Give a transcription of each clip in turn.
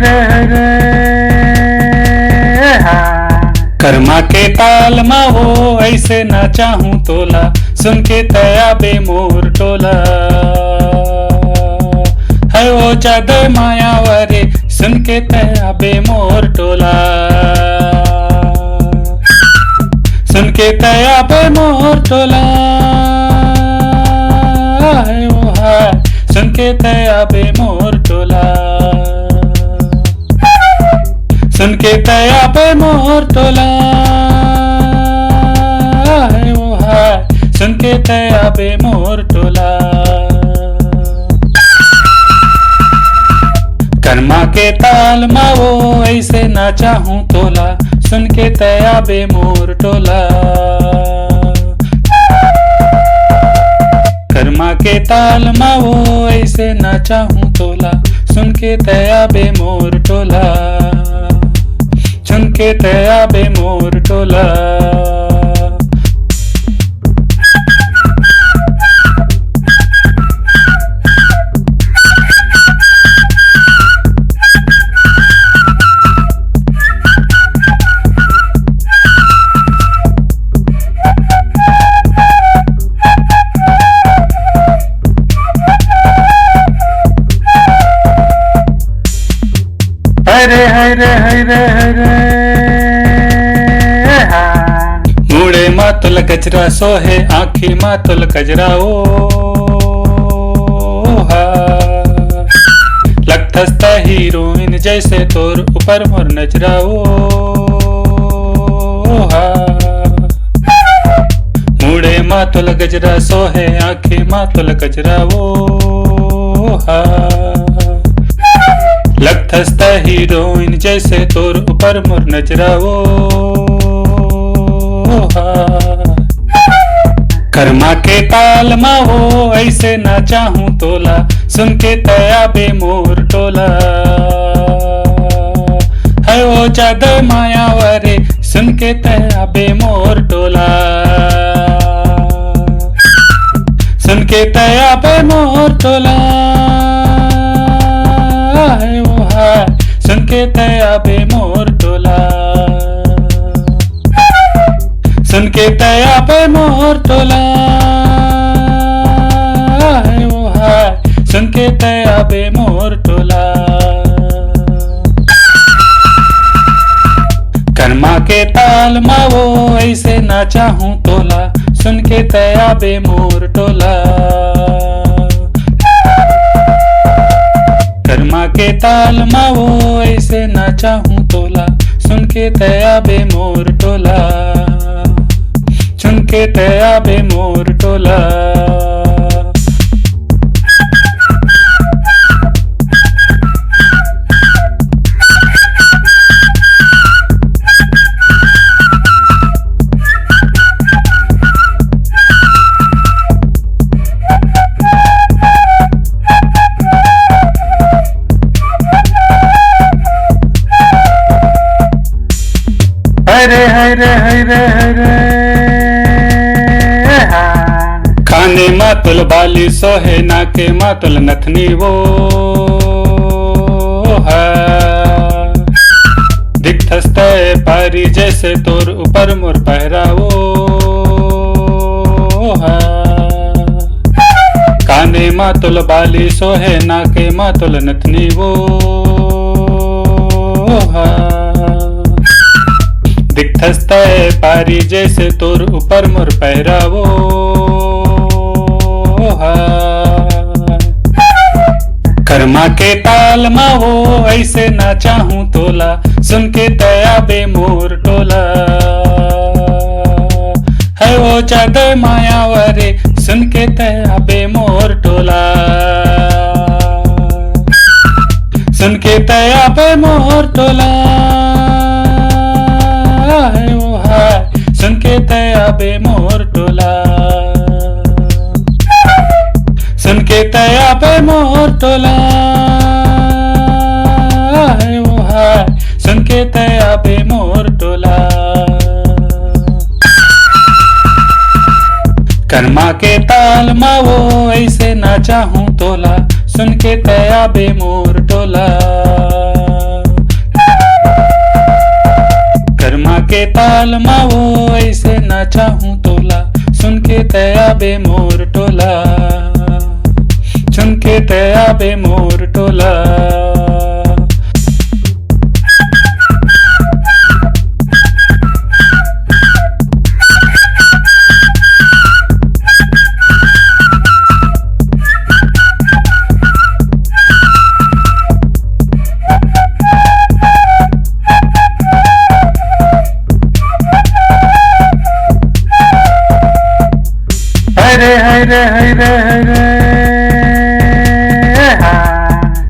रे कर्मा के ताल मा वो ऐसे नाचा हूँ तोला, सुन के तया बे मोर टोला। है वो जादे मायावरे, सुन के तया बे मोर टोला। सुन के तया बे मोर टोला, है वो है सुन के तया बे मोर टोला। सुन के तया बे मोर टोला, है वो है सुन के तया बे मोर टोला। कर्मा के ताल मा वो ऐसे नाचा हूँ तोला, सुन के तया बे मोर टोला। कर्मा के ताल मा वो ऐसे नाचा हूँ तोला, सुन के तया बे मोर टोला। सुन के तया बे मोर टोला। मुड़े मातुल गजरा सोहे, आँखी मातुल गजरा ओ हा। लगथस हीरोइन जैसे तोर ऊपर मोर नजरा ओ हा। मुड़े मातुल गजरा सोहे, आँखी मातुल गजरा ओ हा। लगथस हीरोइन जैसे तोर ऊपर मोर नजरा ओ हा। कर्मा के ताल मा वो ऐसे नाचा हूँ तोला, सुन के तया बे मोर टोला। है वो जादे मायावरे, सुन के तया बे मोर टोला। सुन के तया बे मोर टोला, है वो है सुन के तया बे मोर टोला। सुन के तया बे मोर टोला, है वो है सुन के तया बे मोर टोला। कर्मा के ताल मा वो ऐसे नाचा हूँ तोला, सुन के तया बे मोर टोला। कर्मा के ताल मा वो ऐसे नाचा हूँ तोला, सुन के तया बे मोर टोला। सुन के तया बे मोर टोला। खाने मातुल बाली सोहे, नाके मातुल नथनी वो है। दिखथस तय पारी जैसे तोर ऊपर मोर पहरा वो है। काने मातुल बाली सोहे, नाके मातुल नथनी वो है। दिखथस तय पारी जैसे तोर ऊपर मोर पहरा वो है। कर्मा के ताल मा वो ऐसे नाचा हूँ तोला, सुन के तया बे मोर टोला। है वो जादे मायावरे, सुन के तया बे मोर टोला। सुन के तया बे मोर टोला, है वो है सुन के तया बे मोर टोला। सुन के तया बे मोर टोला, है वो है सुन के तया बे मोर टोला। कर्मा के ताल मा वो ऐसे नाचा हूँ तोला, सुन के तया बे मोर टोला। के ताल माओ ऐसे नाचा हूँ तोला, सुन के तया बे मोर टोला, सुन के तया बे मोर टोला। हरे हरे हरे हरे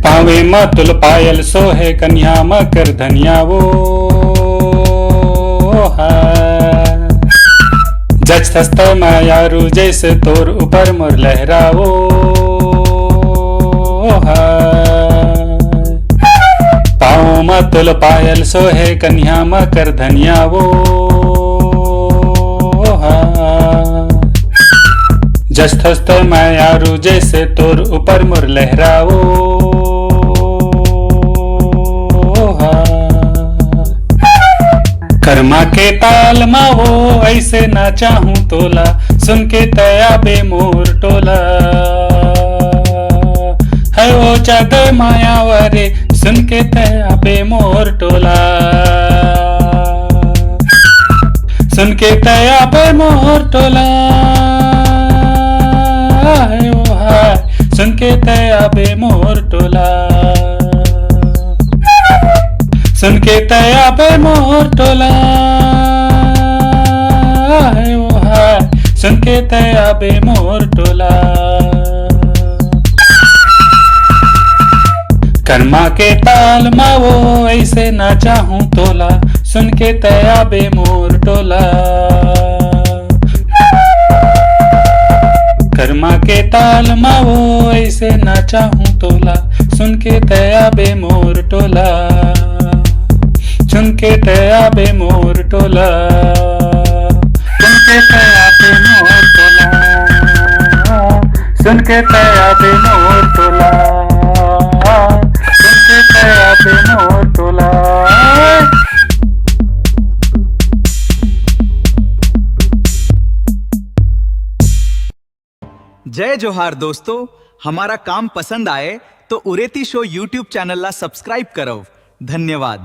पावे मतुल पायल सोहे कन्या मकर धनिया वो जज थस्त मायारू जैसे तोर ऊपर मोर लहरावो पाओ मतुल पायल सोहे कन्या मकर धनिया वो जस्त मायारू जैसे तोर ऊपर मोर लहराओ कर्मा के ताल माओ ऐसे नाचा हूँ तोला, सुन के तया बे मोर टोला। है ओ चाद मायावरे सुन के तया बे मोर टोला, सुन के तया बे मोर टोला। सुन के तया बे मोर टोला, सुन के तया बे मोर टोला, सुन के तया बे मोर टोला। कर्मा के ताल माओ ऐसे नाचा हूँ तोला, सुन के तया बे मोर टोला। कर्मा के ताल माओ ऐसे नाचा हूँ तोला, सुन के तया बे मोर टोला, सुन के तया बे मोर टोला, सुन के तया बे मोर टोला, सुन के तया बे मोर टोला, सुन के तया बे मोर टोला। जय जोहार दोस्तों, हमारा काम पसंद आए तो उरेती शो यूट्यूब चैनल ला सब्सक्राइब करो। धन्यवाद।